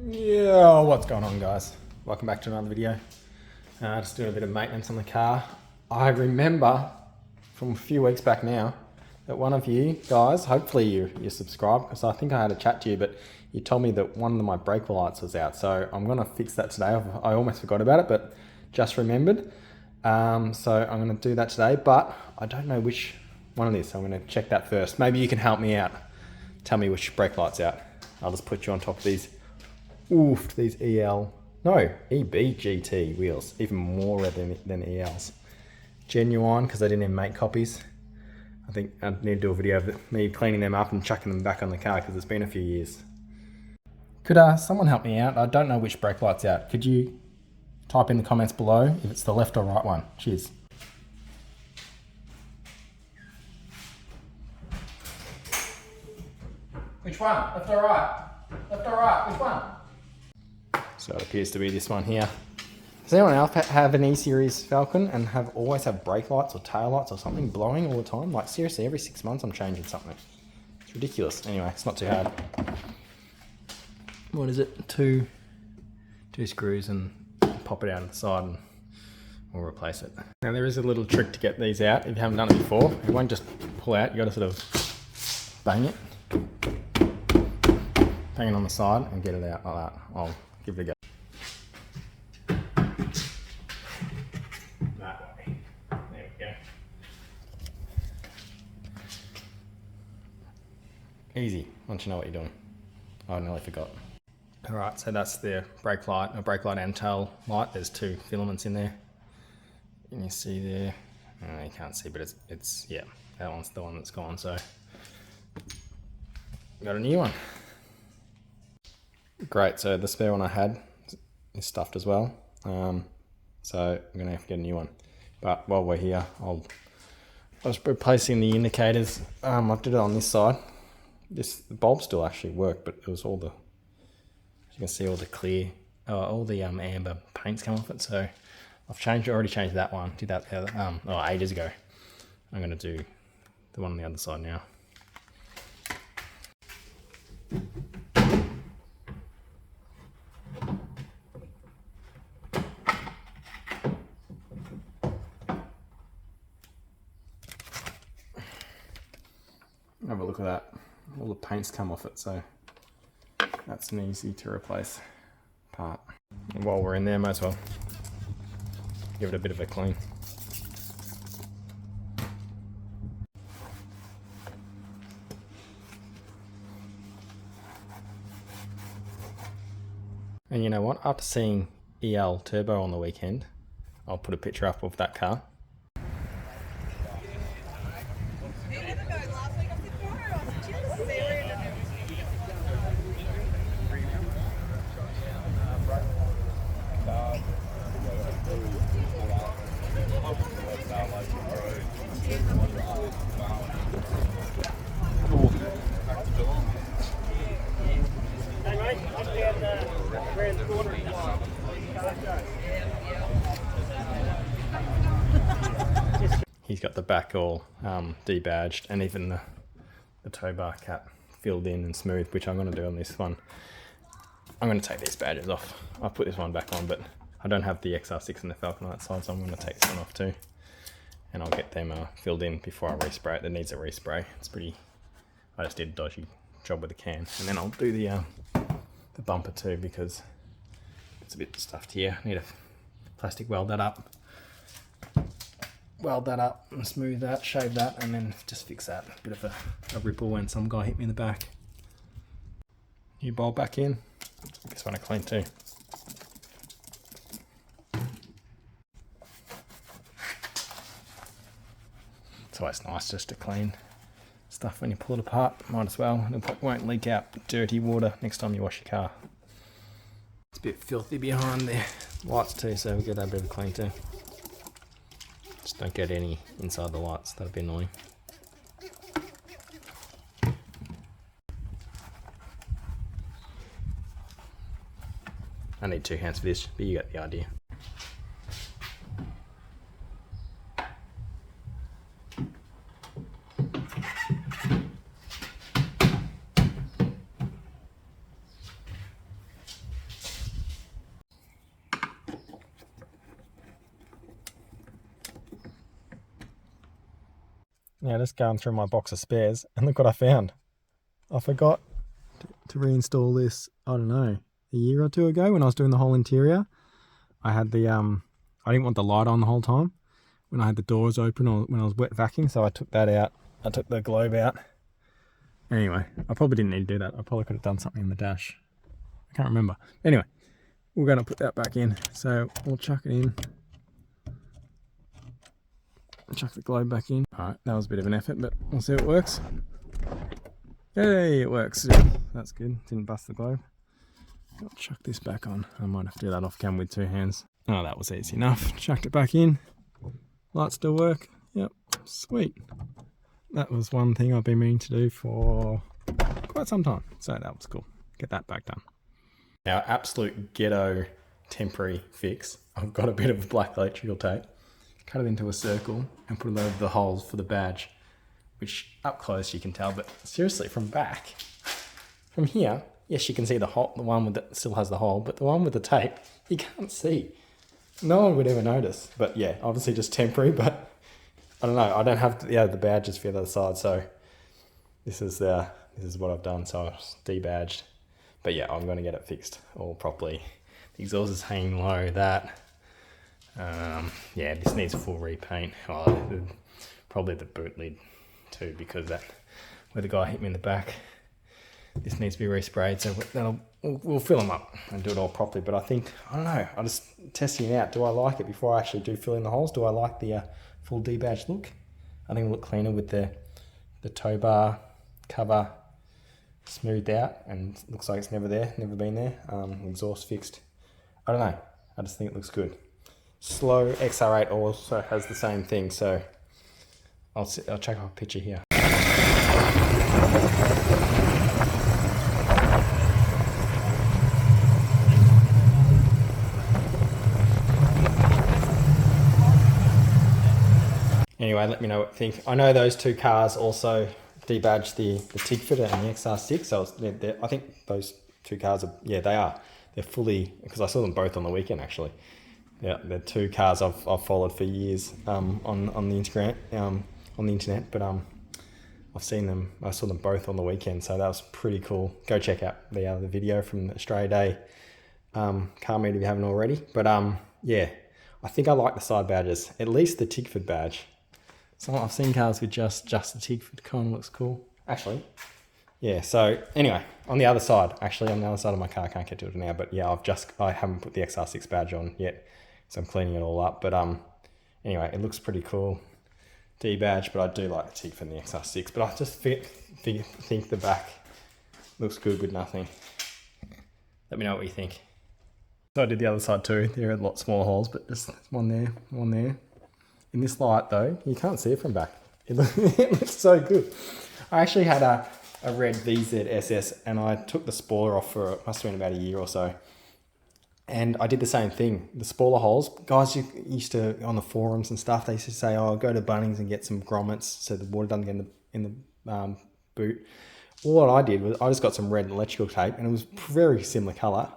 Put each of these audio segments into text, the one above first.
Yeah, what's going on, guys? Welcome back to another video. Just doing a bit of maintenance on the car. I remember from a few weeks back now that one of you guys, hopefully you subscribed, because I think I had a chat to you, but you told me that one of my brake lights was out. So I'm going to fix that today. I almost forgot about it, but just remembered. So I'm going to do that today, but I don't know which one it is. So I'm going to check that first. Maybe you can help me out. Tell me which brake light's out. I'll just put you on top of these. Oof, these EB GT wheels, even more red than ELs. Genuine, because I didn't even make copies. I think I need to do a video of me cleaning them up and chucking them back on the car because it's been a few years. Could someone help me out? I don't know which brake light's out. Could you type in the comments below if it's the left or right one? Cheers. Which one? Left or right? Left or right? Which one? So it appears to be this one here. Does anyone else have an E-Series Falcon and always have brake lights or tail lights or something blowing all the time? Like seriously, every 6 months I'm changing something. It's ridiculous. Anyway, it's not too hard. What is it? Two screws and pop it out on the side and we'll replace it. Now there is a little trick to get these out. If you haven't done it before, it won't just pull out. You got to sort of bang it. Bang it on the side and get it out like that. I'll give it a go. That way. There we go. Easy, once you know what you're doing. I nearly forgot. Alright, so that's the brake light and tail light. There's two filaments in there. Can you see there? Oh, you can't see, but it's yeah, that one's the one that's gone, so got a new one. Great, so the spare one I had is stuffed as well. So I'm gonna have to get a new one. But while we're here, I was replacing the indicators. I did it on this side. The bulb still actually worked, but it was all the, as you can see, all the clear, all the amber paints come off it. So I've already changed that one. Did that the other, ages ago. I'm gonna do the one on the other side now. Have a look at that. All the paint's come off it, so that's an easy to replace part. And while we're in there, might as well give it a bit of a clean. And you know what? After seeing EL Turbo on the weekend, I'll put a picture up of that car. He's got the back all debadged and even the tow bar cap filled in and smooth, which I'm going to do on this one. I'm going to take these badges off. I'll put this one back on, but I don't have the XR6 and the Falcon on that side, so I'm going to take this one off too. And I'll get them filled in before I respray it. That needs a respray. It's pretty, I just did a dodgy job with the can. And then I'll do the bumper too, because it's a bit stuffed here. I need a plastic weld that up and smooth that, shave that, and then just fix that. A bit of a ripple when some guy hit me in the back. New bulb back in. This one I clean too. It's always nice just to clean stuff when you pull it apart. Might as well. It won't leak out dirty water next time you wash your car. It's a bit filthy behind the lights too, so we'll get that bit of a clean too. Just don't get any inside the lights, that'd be annoying. I need two hands for this, but you get the idea. Now just going through my box of spares, and look what I found. I forgot to reinstall this, I don't know, a year or two ago when I was doing the whole interior. I had the, I didn't want the light on the whole time when I had the doors open or when I was wet vacuuming, so I took that out. I took the globe out. Anyway, I probably didn't need to do that. I probably could have done something in the dash. I can't remember. Anyway, we're going to put that back in. So we'll chuck it in. Chuck the globe back in. Alright, that was a bit of an effort, but we'll see if it works. Yay, it works. That's good. Didn't bust the globe. I'll chuck this back on. I might have to do that off cam with two hands. Oh, that was easy enough. Chucked it back in. Lights still work. Yep, sweet. That was one thing I've been meaning to do for quite some time. So that was cool. Get that back done. Our absolute ghetto temporary fix. I've got a bit of black electrical tape. Cut it into a circle and put it over the holes for the badge, which up close you can tell, but seriously from back, from here, yes, you can see the hole, the one that still has the hole, but the one with the tape, you can't see. No one would ever notice, but yeah, obviously just temporary, but I don't know, I don't have the badges for the other side, so this is what I've done, so I've debadged, but yeah, I'm going to get it fixed all properly. The exhaust is hanging low, that. Yeah, this needs full repaint. Oh, probably the boot lid too, because that where the guy hit me in the back, this needs to be resprayed. So we'll fill them up and do it all properly. But I don't know. I'm just testing it out. Do I like it before I actually do fill in the holes? Do I like the full debadge look? I think it'll look cleaner with the tow bar cover smoothed out, and looks like it's never been there. Exhaust fixed. I don't know. I just think it looks good. Slow XR8 also has the same thing, so I'll check out a picture here. Anyway, let me know what you think. I know those two cars also debadged the Tigford and the XR6, so I think those two cars are, yeah, they are. They're fully, because I saw them both on the weekend actually. Yeah, they're two cars I've followed for years on the internet, but I've seen them. I saw them both on the weekend, so that was pretty cool. Go check out the video from the Australia Day car meet if you haven't already. But yeah, I think I like the side badges, at least the Tigford badge. So I've seen cars with just the Tigford, kind of looks cool. Actually, yeah. So anyway, on the other side of my car, I can't get to it now, but yeah, I haven't put the XR6 badge on yet. So I'm cleaning it all up, but anyway, it looks pretty cool. Debadge, but I do like the Tigford and the XR6, but I just think the back looks good with nothing. Let me know what you think. So I did the other side too. There are a lot smaller holes, but just one there, one there. In this light though, you can't see it from back. It looks so good. I actually had a red VZSS and I took the spoiler off for, it must have been about a year or so. And I did the same thing. The spoiler holes, guys used to, on the forums and stuff, they used to say, oh, go to Bunnings and get some grommets so the water doesn't get in the boot. All what I did was I just got some red electrical tape, and it was very similar colour.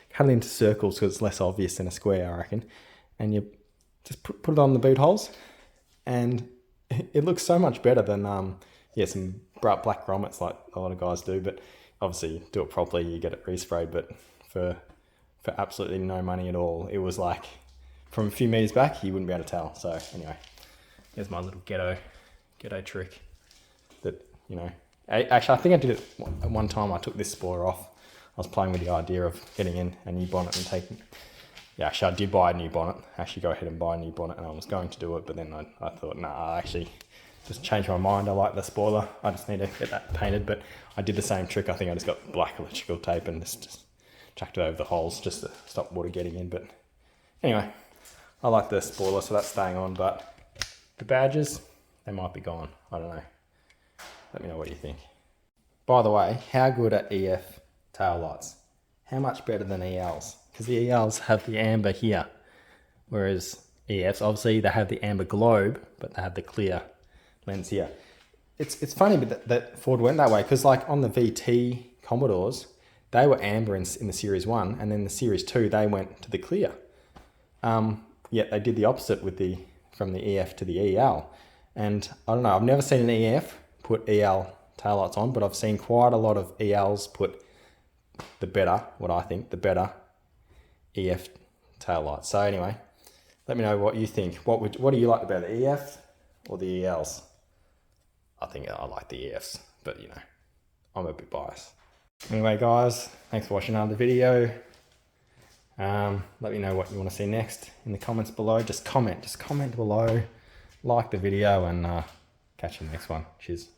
Cut it into circles because it's less obvious than a square, I reckon. And you just put it on the boot holes, and it looks so much better than some bright black grommets like a lot of guys do. But obviously, you do it properly, you get it resprayed. But for absolutely no money at all, it was like from a few meters back, you wouldn't be able to tell. So anyway, here's my little ghetto trick. That, you know, actually I think I did it at one time. I took this spoiler off. I was playing with the idea of getting in a new bonnet and taking. Yeah, actually I did buy a new bonnet. Actually go ahead and buy a new bonnet, and I was going to do it, but then I thought, nah, I actually just changed my mind. I like the spoiler. I just need to get that painted. But I did the same trick. I think I just got black electrical tape and just chucked it over the holes just to stop water getting in. But anyway, I like the spoiler, so that's staying on. But the badges, they might be gone. I don't know. Let me know what you think. By the way, how good are EF tail lights? How much better than ELs? Because the ELs have the amber here, whereas EFs, obviously they have the amber globe, but they have the clear lens here. It's funny that Ford went that way, because like on the VT Commodores, they were amber in the Series 1, and then the Series 2, they went to the clear. Yet they did the opposite with from the EF to the EL. And I don't know, I've never seen an EF put EL taillights on, but I've seen quite a lot of ELs put the better, what I think, the better EF taillights. So anyway, let me know what you think. What do you like the better, the EF or the ELs? I think I like the EFs, but you know, I'm a bit biased. Anyway guys, thanks for watching another video. Let me know what you want to see next in the comments below. Just comment below, like the video, and catch you in the next one. Cheers.